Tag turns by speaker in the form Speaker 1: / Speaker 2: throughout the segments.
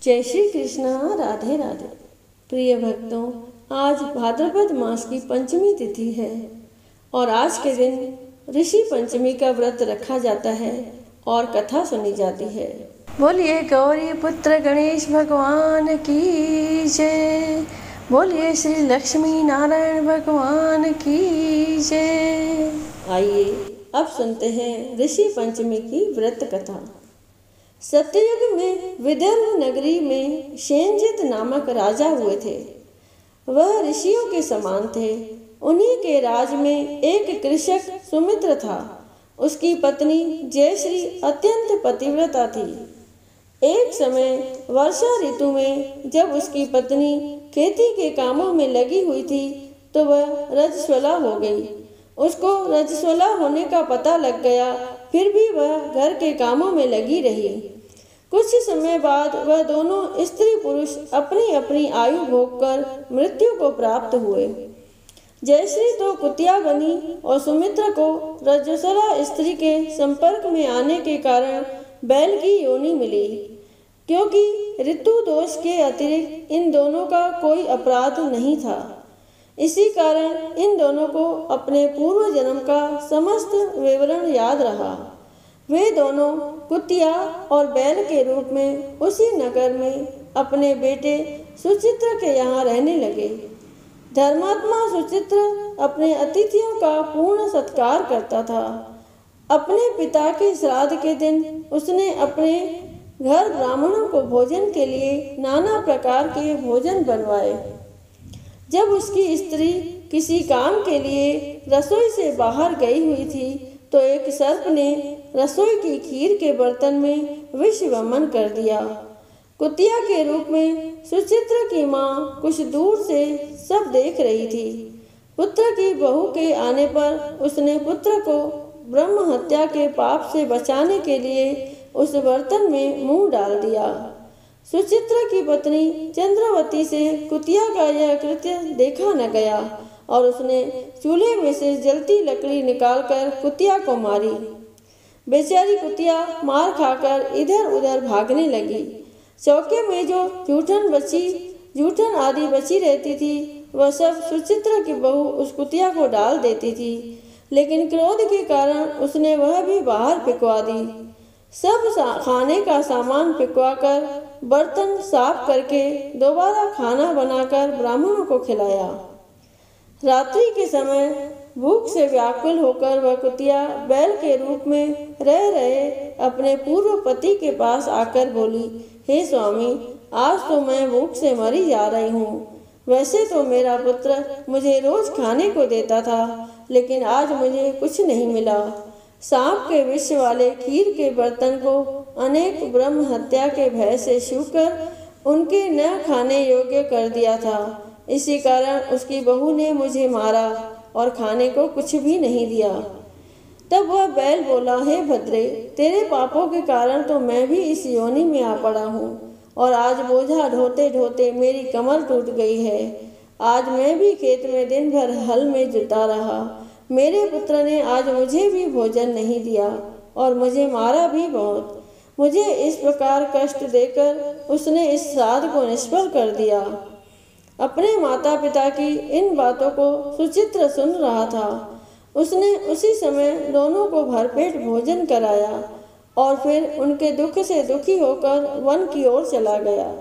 Speaker 1: जय श्री कृष्णा। राधे राधे। प्रिय भक्तों, आज भाद्रपद मास की पंचमी तिथि है और आज के दिन ऋषि पंचमी का व्रत रखा जाता है और कथा सुनी जाती है। बोलिए गौरी पुत्र गणेश भगवान की जय। बोलिए श्री लक्ष्मी नारायण भगवान की जय। आइए अब सुनते हैं ऋषि पंचमी की व्रत कथा। सत्ययुग में विदर्भ नगरी में शेनजित नामक राजा हुए थे। वह ऋषियों के समान थे। उन्हीं के राज में एक कृषक सुमित्र था। उसकी पत्नी जयश्री अत्यंत पतिव्रता थी। एक समय वर्षा ऋतु में जब उसकी पत्नी खेती के कामों में लगी हुई थी तो वह रजस्वला हो गई। उसको रजस्वला होने का पता लग गया, फिर भी वह घर के कामों में लगी रही। कुछ समय बाद वह दोनों स्त्री पुरुष अपनी अपनी आयु भोगकर मृत्यु को प्राप्त हुए। जयश्री तो कुतिया बनी और सुमित्र को रजस्वला स्त्री के संपर्क में आने के कारण बैल की योनि मिली। क्योंकि ऋतु दोष के अतिरिक्त इन दोनों का कोई अपराध नहीं था, इसी कारण इन दोनों को अपने पूर्व जन्म का समस्त विवरण याद रहा। वे दोनों कुतिया और बैल के रूप में उसी नगर में अपने बेटे सुचित्र के यहाँ रहने लगे। धर्मात्मा सुचित्र अपने अतिथियों का पूर्ण सत्कार करता था। अपने पिता के श्राद्ध के दिन उसने अपने घर ब्राह्मणों को भोजन के लिए नाना प्रकार के भोजन बनवाए। जब उसकी स्त्री किसी काम के लिए रसोई से बाहर गई हुई थी तो एक सर्प ने रसोई की खीर के बर्तन में विष वमन कर दिया। कुतिया के रूप में सुचित्र की माँ कुछ दूर से सब देख रही थी। पुत्र की बहू के आने पर उसने पुत्र को ब्रह्म हत्या के पाप से बचाने के लिए उस बर्तन में मुंह डाल दिया। सुचित्र की पत्नी चंद्रवती से कुतिया का यह कृत्य देखा न गया और उसने चूल्हे में से जलती लकड़ी निकालकर कुतिया को मारी। बेचारी कुतिया मार खाकर इधर उधर भागने लगी। चौके में जो जूठन आदि बची रहती थी वह सब सुचित्र की बहू उस कुतिया को डाल देती थी, लेकिन क्रोध के कारण उसने वह भी बाहर फेंकवा दी। सब खाने का सामान फेंकवाकर बर्तन साफ करके दोबारा खाना बनाकर ब्राह्मणों को खिलाया। रात्रि के समय भूख से व्याकुल होकर वह कुतिया बैल के रूप में रह रहे अपने पूर्व पति के पास आकर बोली, हे स्वामी, आज तो मैं भूख से मरी जा रही हूँ। वैसे तो मेरा पुत्र मुझे रोज खाने को देता था, लेकिन आज मुझे कुछ नहीं मिला। सांप के विष वाले खीर के बर्तन को अनेक ब्रह्म हत्या के भय से छूकर उनके न खाने योग्य कर दिया था। इसी कारण उसकी बहू ने मुझे मारा और खाने को कुछ भी नहीं दिया। तब वह बैल बोला, हे भद्रे, तेरे पापों के कारण तो मैं भी इस योनि में आ पड़ा हूँ और आज बोझा ढोते ढोते मेरी कमर टूट गई है। आज मैं भी खेत में दिन भर हल में जुटा रहा। मेरे पुत्र ने आज मुझे भी भोजन नहीं दिया और मुझे मारा भी बहुत। मुझे इस प्रकार कष्ट देकर उसने इस श्राद्ध को निष्फल कर दिया। अपने माता पिता की इन बातों को सुचित्र सुन रहा था। उसने उसी समय दोनों को भरपेट भोजन कराया और फिर उनके दुख से दुखी होकर वन की ओर चला गया।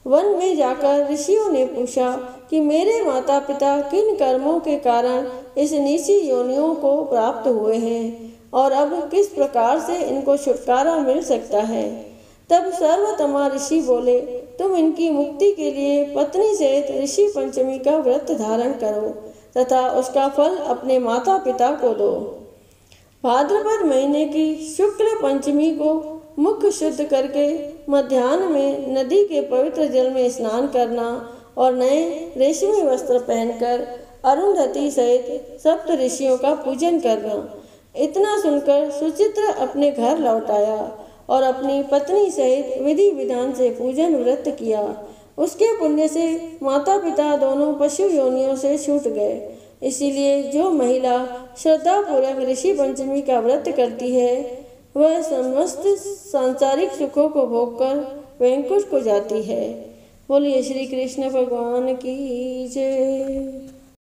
Speaker 1: वन में जाकर ऋषियों ने पूछा कि मेरे माता पिता किन कर्मों के कारण इस नीची योनियों को प्राप्त हुए हैं और अब किस प्रकार से इनको छुटकारा मिल सकता है। तब सर्वतमा ऋषि बोले, तुम इनकी मुक्ति के लिए पत्नी सहित ऋषि पंचमी का व्रत धारण करो तथा उसका फल अपने माता पिता को दो। भाद्रपद महीने की शुक्ल पंचमी को मुख शुद्ध करके मध्याह्न में नदी के पवित्र जल में स्नान करना और नए रेशमी वस्त्र पहनकर अरुंधति सहित सप्त ऋषियों का पूजन करना। इतना सुनकर सुचित्र अपने घर लौट आया और अपनी पत्नी सहित विधि विधान से पूजन व्रत किया। उसके पुण्य से माता पिता दोनों पशु योनियों से छूट गए। इसीलिए जो महिला श्रद्धापूर्वक ऋषि पंचमी का व्रत करती है वह समस्त सांसारिक सुखों को भोगकर वैकुंठ को जाती है। बोलिए श्री कृष्ण भगवान की जय।